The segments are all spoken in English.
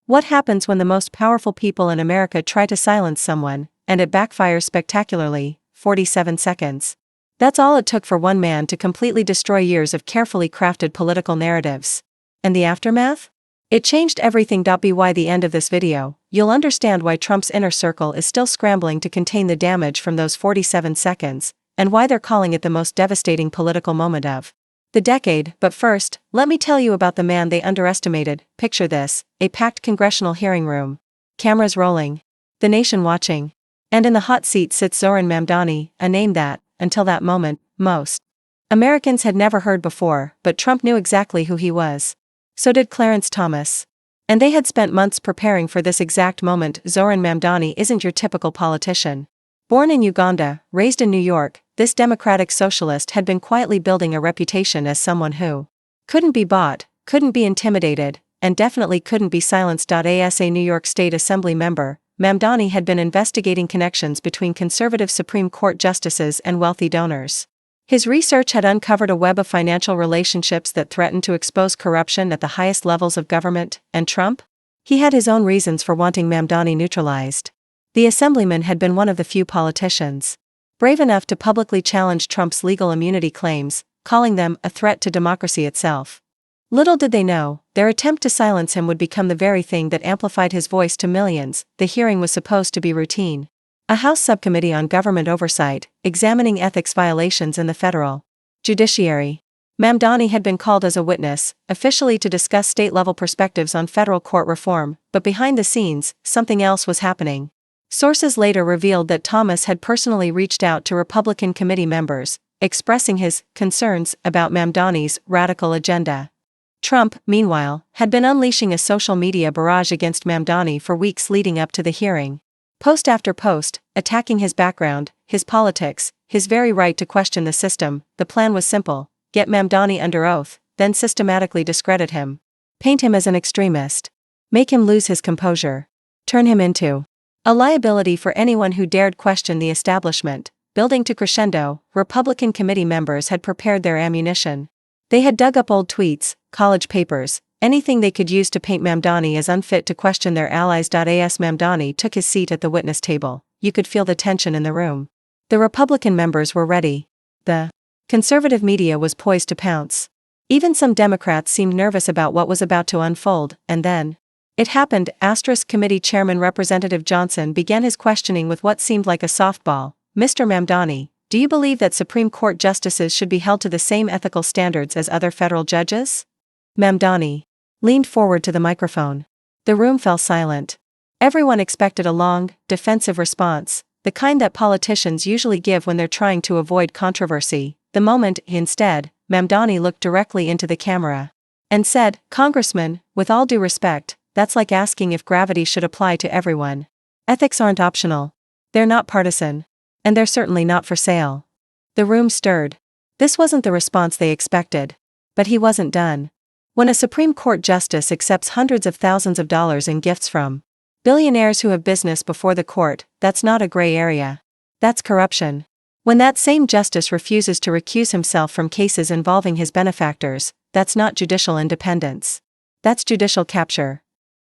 What happens when the most powerful people in America try to silence someone, and it backfires spectacularly? 47 seconds. That's all it took for one man to completely destroy years of carefully crafted political narratives. And the aftermath? It changed everything. By the end of this video, you'll understand why Trump's inner circle is still scrambling to contain the damage from those 47 seconds, and why they're calling it the most devastating political moment of the decade. But first, let me tell you about the man they underestimated. Picture this: a packed congressional hearing room. Cameras rolling. The nation watching. And in the hot seat sits Zohran Mamdani, a name that, until that moment, most Americans had never heard before, but Trump knew exactly who he was. So did Clarence Thomas. And they had spent months preparing for this exact moment. Zohran Mamdani isn't your typical politician. Born in Uganda, raised in New York, this democratic socialist had been quietly building a reputation as someone who couldn't be bought, couldn't be intimidated, and definitely couldn't be silenced. As a New York State Assembly member, Mamdani had been investigating connections between conservative Supreme Court justices and wealthy donors. His research had uncovered a web of financial relationships that threatened to expose corruption at the highest levels of government. And Trump? He had his own reasons for wanting Mamdani neutralized. The assemblyman had been one of the few politicians brave enough to publicly challenge Trump's legal immunity claims, calling them a threat to democracy itself. Little did they know, their attempt to silence him would become the very thing that amplified his voice to millions. The hearing was supposed to be routine. A House subcommittee on government oversight, examining ethics violations in the federal judiciary. Mamdani had been called as a witness, officially to discuss state-level perspectives on federal court reform, but behind the scenes, something else was happening. Sources later revealed that Thomas had personally reached out to Republican committee members, expressing his concerns about Mamdani's radical agenda. Trump, meanwhile, had been unleashing a social media barrage against Mamdani for weeks leading up to the hearing. Post after post, attacking his background, his politics, his very right to question the system. The plan was simple: get Mamdani under oath, then systematically discredit him. Paint him as an extremist. Make him lose his composure. Turn him into a liability for anyone who dared question the establishment. Building to crescendo, Republican committee members had prepared their ammunition. They had dug up old tweets, college papers, anything they could use to paint Mamdani as unfit to question their allies. As Mamdani took his seat at the witness table, you could feel the tension in the room. The Republican members were ready. The conservative media was poised to pounce. Even some Democrats seemed nervous about what was about to unfold, and then it happened. Committee Chairman Representative Johnson began his questioning with what seemed like a softball. Mr. Mamdani, do you believe that Supreme Court justices should be held to the same ethical standards as other federal judges? Mamdani leaned forward to the microphone. The room fell silent. Everyone expected a long, defensive response, the kind that politicians usually give when they're trying to avoid controversy. Instead, Mamdani looked directly into the camera and said, "Congressman, with all due respect, that's like asking if gravity should apply to everyone. Ethics aren't optional. They're not partisan. And they're certainly not for sale." The room stirred. This wasn't the response they expected. But he wasn't done. When a Supreme Court justice accepts hundreds of thousands of dollars in gifts from billionaires who have business before the court, that's not a gray area. That's corruption. When that same justice refuses to recuse himself from cases involving his benefactors, that's not judicial independence. That's judicial capture.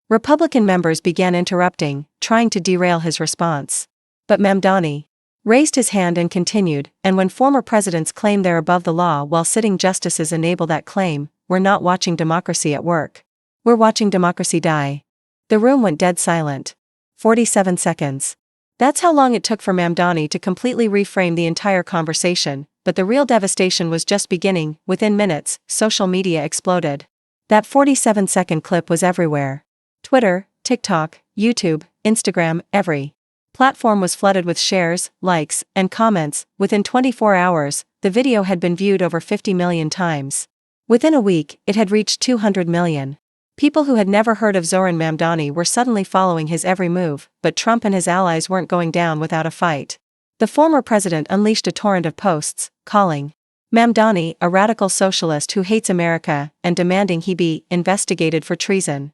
Republican members began interrupting, trying to derail his response. But Mamdani raised his hand and continued, "And when former presidents claim they're above the law while sitting justices enable that claim, we're not watching democracy at work. We're watching democracy die." The room went dead silent. 47 seconds. That's how long it took for Mamdani to completely reframe the entire conversation, but the real devastation was just beginning. Within minutes, social media exploded. That 47-second clip was everywhere. Twitter, TikTok, YouTube, Instagram, every platform was flooded with shares, likes, and comments. Within 24 hours, the video had been viewed over 50 million times. Within a week, it had reached 200 million. People who had never heard of Zohran Mamdani were suddenly following his every move, but Trump and his allies weren't going down without a fight. The former president unleashed a torrent of posts, calling Mamdani a radical socialist who hates America and demanding he be investigated for treason.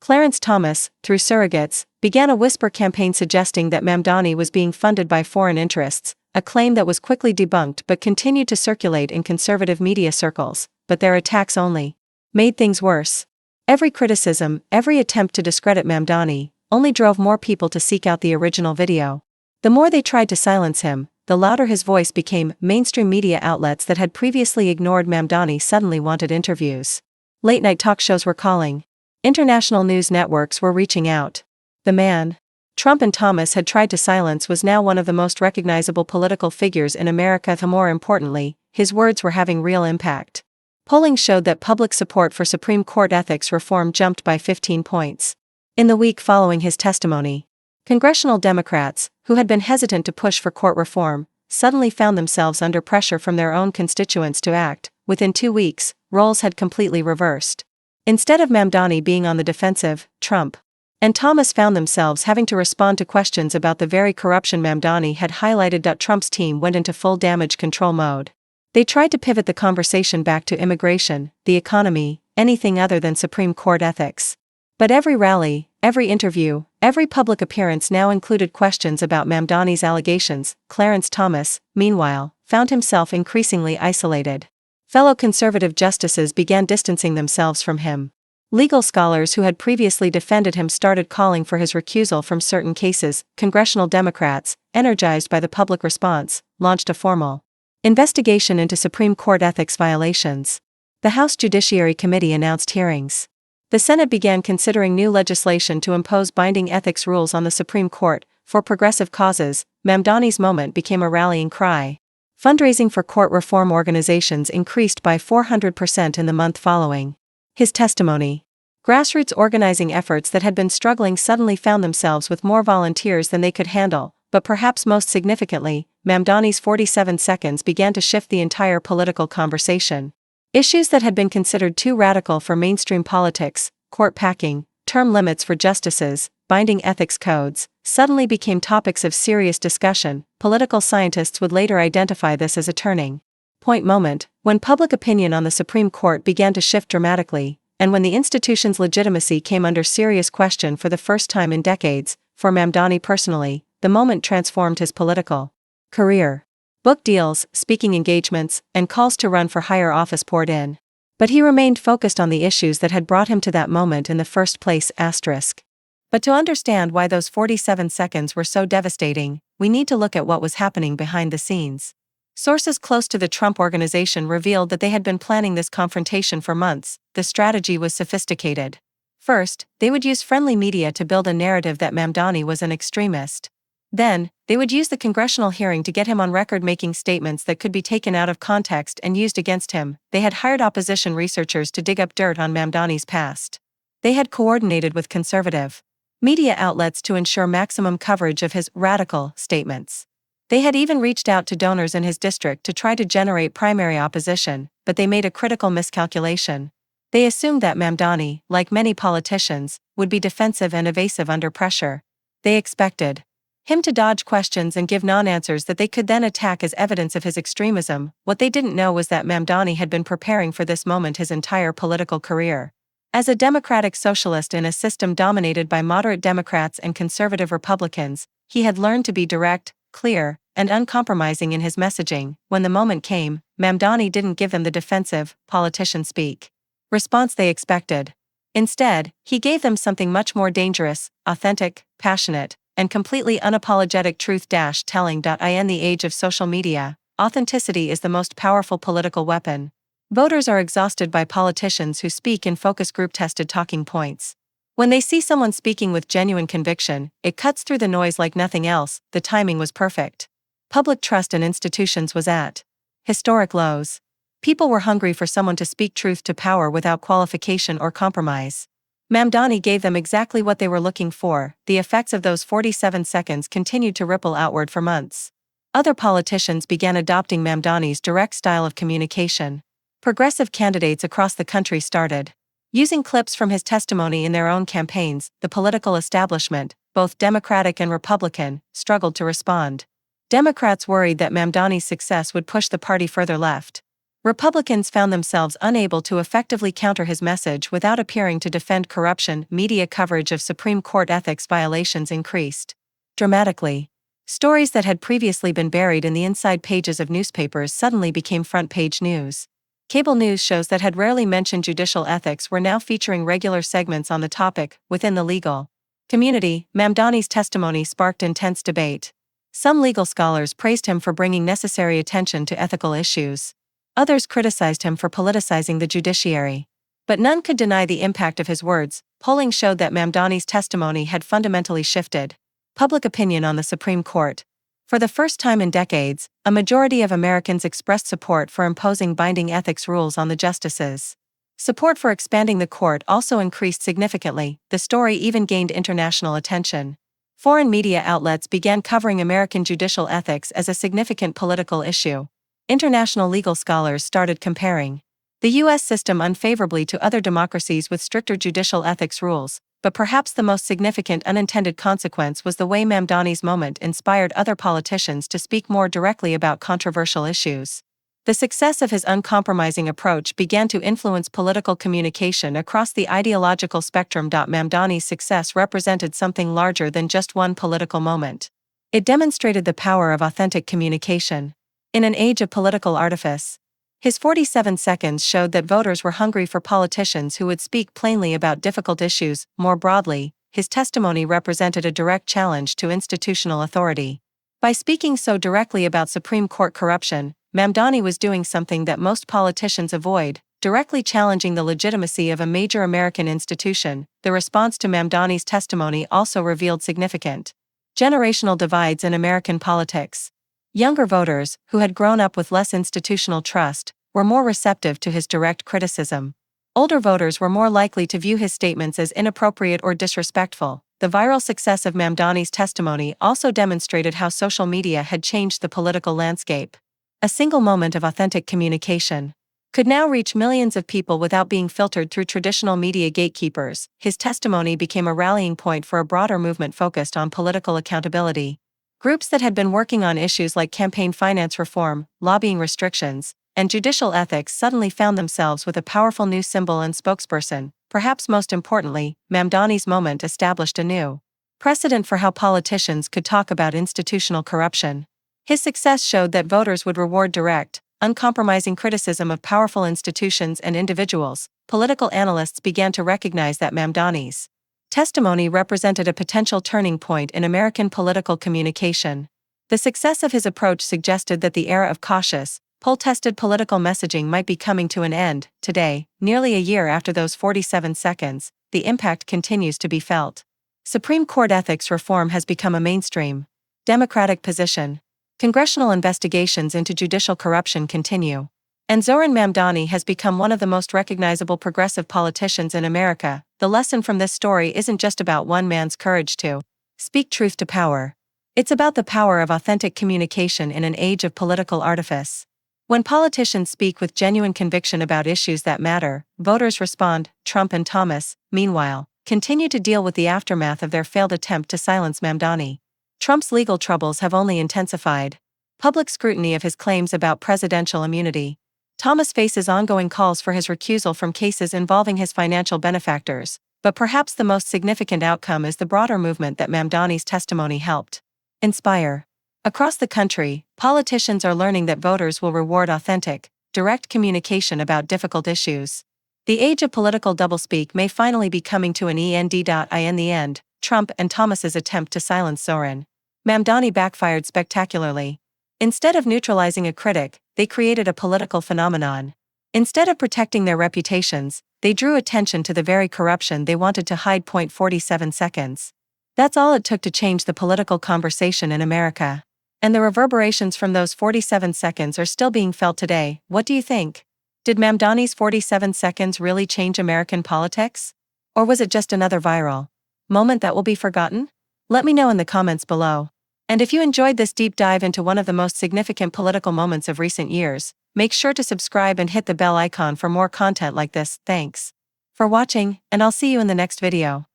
Clarence Thomas, through surrogates, began a whisper campaign suggesting that Mamdani was being funded by foreign interests, a claim that was quickly debunked but continued to circulate in conservative media circles. But their attacks only made things worse. Every criticism, every attempt to discredit Mamdani, only drove more people to seek out the original video. The more they tried to silence him, the louder his voice became. Mainstream media outlets that had previously ignored Mamdani suddenly wanted interviews. Late-night talk shows were calling. International news networks were reaching out. The man Trump and Thomas had tried to silence was now one of the most recognizable political figures in America. More importantly, his words were having real impact. Polling showed that public support for Supreme Court ethics reform jumped by 15 points. In the week following his testimony, congressional Democrats, who had been hesitant to push for court reform, suddenly found themselves under pressure from their own constituents to act. Within 2 weeks, roles had completely reversed. Instead of Mamdani being on the defensive, Trump and Thomas found themselves having to respond to questions about the very corruption Mamdani had highlighted. Trump's team went into full damage control mode. They tried to pivot the conversation back to immigration, the economy, anything other than Supreme Court ethics. But every rally, every interview, every public appearance now included questions about Mamdani's allegations. Clarence Thomas, meanwhile, found himself increasingly isolated. Fellow conservative justices began distancing themselves from him. Legal scholars who had previously defended him started calling for his recusal from certain cases. Congressional Democrats, energized by the public response, launched a formal investigation into Supreme Court ethics violations. The House Judiciary Committee announced hearings. The Senate began considering new legislation to impose binding ethics rules on the Supreme Court. For progressive causes, Mamdani's moment became a rallying cry. Fundraising for court reform organizations increased by 400% in the month following his testimony. Grassroots organizing efforts that had been struggling suddenly found themselves with more volunteers than they could handle, but perhaps most significantly, Mamdani's 47 seconds began to shift the entire political conversation. Issues that had been considered too radical for mainstream politics, court packing, term limits for justices, binding ethics codes, suddenly became topics of serious discussion. Political scientists would later identify this as a turning point moment, when public opinion on the Supreme Court began to shift dramatically, and when the institution's legitimacy came under serious question for the first time in decades. For Mamdani personally, the moment transformed his political career. Book deals, speaking engagements, and calls to run for higher office poured in. But he remained focused on the issues that had brought him to that moment in the first place. But to understand why those 47 seconds were so devastating, we need to look at what was happening behind the scenes. Sources close to the Trump Organization revealed that they had been planning this confrontation for months. The strategy was sophisticated. First, they would use friendly media to build a narrative that Mamdani was an extremist. Then, they would use the congressional hearing to get him on record making statements that could be taken out of context and used against him. They had hired opposition researchers to dig up dirt on Mamdani's past. They had coordinated with conservative media outlets to ensure maximum coverage of his radical statements. They had even reached out to donors in his district to try to generate primary opposition, but they made a critical miscalculation. They assumed that Mamdani, like many politicians, would be defensive and evasive under pressure. They expected him to dodge questions and give non-answers that they could then attack as evidence of his extremism. What they didn't know was that Mamdani had been preparing for this moment his entire political career. As a democratic socialist in a system dominated by moderate Democrats and conservative Republicans, he had learned to be direct, clear, and uncompromising in his messaging. When the moment came, Mamdani didn't give them the defensive, politician speak response they expected. Instead, he gave them something much more dangerous, authentic, passionate, and completely unapologetic truth-telling. In the age of social media, authenticity is the most powerful political weapon. Voters are exhausted by politicians who speak in focus group-tested talking points. When they see someone speaking with genuine conviction, it cuts through the noise like nothing else. The timing was perfect. Public trust in institutions was at historic lows. People were hungry for someone to speak truth to power without qualification or compromise. Mamdani gave them exactly what they were looking for. The effects of those 47 seconds continued to ripple outward for months. Other politicians began adopting Mamdani's direct style of communication. Progressive candidates across the country started using clips from his testimony in their own campaigns. The political establishment, both Democratic and Republican, struggled to respond. Democrats worried that Mamdani's success would push the party further left. Republicans found themselves unable to effectively counter his message without appearing to defend corruption. Media coverage of Supreme Court ethics violations increased dramatically. Stories that had previously been buried in the inside pages of newspapers suddenly became front-page news. Cable news shows that had rarely mentioned judicial ethics were now featuring regular segments on the topic. Within the legal community, Mamdani's testimony sparked intense debate. Some legal scholars praised him for bringing necessary attention to ethical issues. Others criticized him for politicizing the judiciary. But none could deny the impact of his words. Polling showed that Mamdani's testimony had fundamentally shifted public opinion on the Supreme Court. For the first time in decades, a majority of Americans expressed support for imposing binding ethics rules on the justices. Support for expanding the court also increased significantly. The story even gained international attention. Foreign media outlets began covering American judicial ethics as a significant political issue. International legal scholars started comparing the U.S. system unfavorably to other democracies with stricter judicial ethics rules, but perhaps the most significant unintended consequence was the way Mamdani's moment inspired other politicians to speak more directly about controversial issues. The success of his uncompromising approach began to influence political communication across the ideological spectrum. Mamdani's success represented something larger than just one political moment. It demonstrated the power of authentic communication. In an age of political artifice, his 47 seconds showed that voters were hungry for politicians who would speak plainly about difficult issues. More broadly, his testimony represented a direct challenge to institutional authority. By speaking so directly about Supreme Court corruption, Mamdani was doing something that most politicians avoid, directly challenging the legitimacy of a major American institution. The response to Mamdani's testimony also revealed significant generational divides in American politics. Younger voters, who had grown up with less institutional trust, were more receptive to his direct criticism. Older voters were more likely to view his statements as inappropriate or disrespectful. The viral success of Mamdani's testimony also demonstrated how social media had changed the political landscape. A single moment of authentic communication could now reach millions of people without being filtered through traditional media gatekeepers. His testimony became a rallying point for a broader movement focused on political accountability. Groups that had been working on issues like campaign finance reform, lobbying restrictions, and judicial ethics suddenly found themselves with a powerful new symbol and spokesperson. Perhaps most importantly, Mamdani's moment established a new precedent for how politicians could talk about institutional corruption. His success showed that voters would reward direct, uncompromising criticism of powerful institutions and individuals. Political analysts began to recognize that Mamdani's testimony represented a potential turning point in American political communication. The success of his approach suggested that the era of cautious, poll-tested political messaging might be coming to an end. Today, nearly a year after those 47 seconds, the impact continues to be felt. Supreme Court ethics reform has become a mainstream Democratic position. Congressional investigations into judicial corruption continue. And Zohran Mamdani has become one of the most recognizable progressive politicians in America. The lesson from this story isn't just about one man's courage to speak truth to power. It's about the power of authentic communication in an age of political artifice. When politicians speak with genuine conviction about issues that matter, voters respond. Trump and Thomas, meanwhile, continue to deal with the aftermath of their failed attempt to silence Mamdani. Trump's legal troubles have only intensified public scrutiny of his claims about presidential immunity. Thomas faces ongoing calls for his recusal from cases involving his financial benefactors, but perhaps the most significant outcome is the broader movement that Mamdani's testimony helped inspire. Across the country, politicians are learning that voters will reward authentic, direct communication about difficult issues. The age of political doublespeak may finally be coming to an end. In the end, Trump and Thomas's attempt to silence Zohran Mamdani backfired spectacularly. Instead of neutralizing a critic, they created a political phenomenon. Instead of protecting their reputations, they drew attention to the very corruption they wanted to hide. 47 seconds. That's all it took to change the political conversation in America. And the reverberations from those 47 seconds are still being felt today. What do you think? Did Mamdani's 47 seconds really change American politics? Or was it just another viral moment that will be forgotten? Let me know in the comments below. And if you enjoyed this deep dive into one of the most significant political moments of recent years, make sure to subscribe and hit the bell icon for more content like this. Thanks for watching, and I'll see you in the next video.